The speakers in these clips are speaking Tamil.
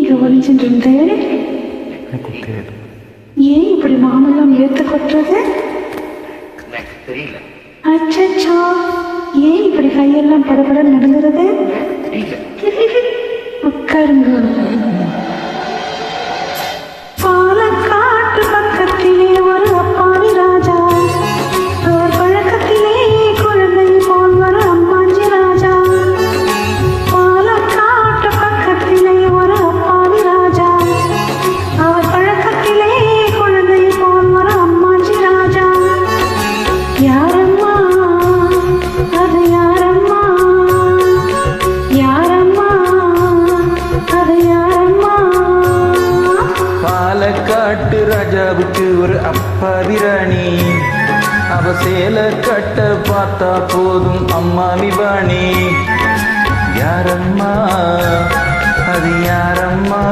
இங்க ஒளிஞ்சிட்டு ஏன் இப்படி மாமெல்லாம் ஏத்து கொட்டுறது? தெரியல. அச்சச்சோ, ஏன் இப்படி கையெல்லாம் படபட நடந்துறது? உட்காருங்க. பாலக்காட்டு பக்கத்திலே ஒரு அப்பாவி ராஜா, அவர் பழக்கத்திலே குழந்தை போல் வர அம்மாஞ்சி ராஜா. பாலக்காட்டு பக்கத்திலே ஒரு அப்பாவி ராஜா, அவர் பழக்கத்திலே குழந்தை போல் வர அம்மாஞ்சி ராஜா. யாரம்மா அது யாரம்மா, யாரம்மா அது யாரம்மா? பாலக்காட்டு ராஜாவுக்கு ஒரு அப்பாவி ராணி, அவ சேல கட்ட பார்த்தா போதும் அம்மாவி வாணி. யாரம்மா அது யாரம்மா,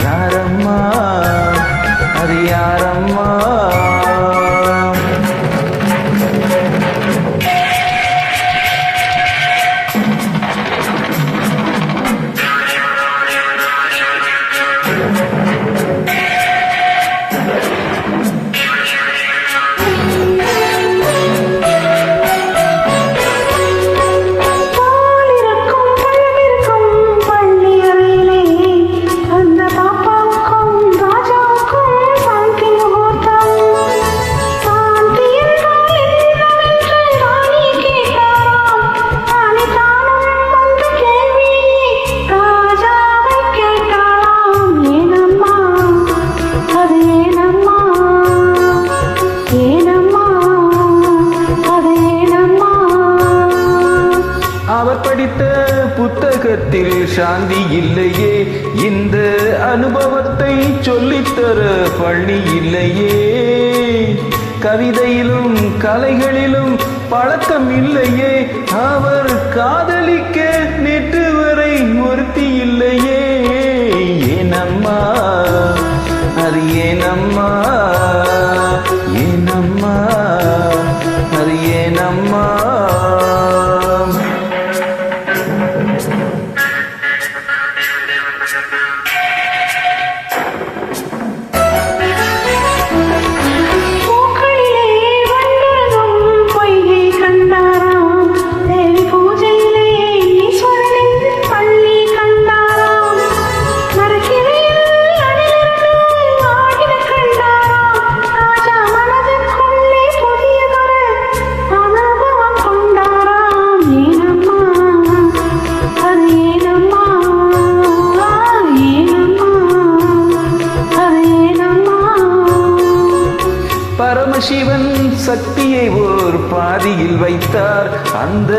யாரம்மா அது யாரம்மா? அவர் படித்த புத்தகத்தில் சாந்தி இல்லையே, இந்த அனுபவத்தை சொல்லித்தர பள்ளி இல்லையே. கவிதையிலும் கலைகளிலும் பழக்கம் இல்லையே, அவர் காதலிக்க நேற்று வரை ஒருத்தி இல்லையே. ஏனம்மா அது ஏனம்மா, ஏனம்மா அது ஏனம்மா? பரமசிவன் சக்தியை ஓர் பாதியில் வைத்தார், அந்த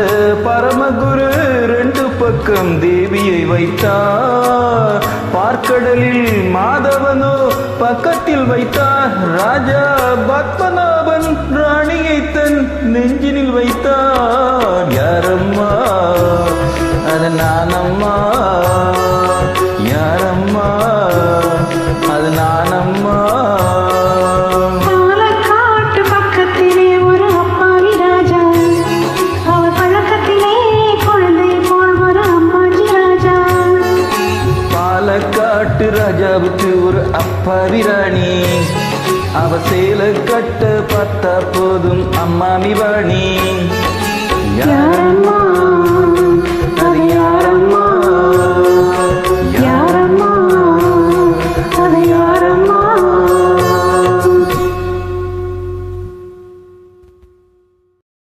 பரமகுரு ரெண்டு பக்கம் தேவியை வைத்தார். பார்க்கடலில் மாதவனோ பக்கத்தில் வைத்தார், ராஜா பத்மநாபன் ராணியை தன் நெஞ்சினில் வைத்தார். யாரம்மா அது நானம்மா, யாரம்மா அது நானம்மா? பாலக்காட்டு ராஜாவுக்கு ஒரு அப்பாவி ராணி, அவ சேல கட்ட பார்த்தா போதும் அம்மாமி வாணி.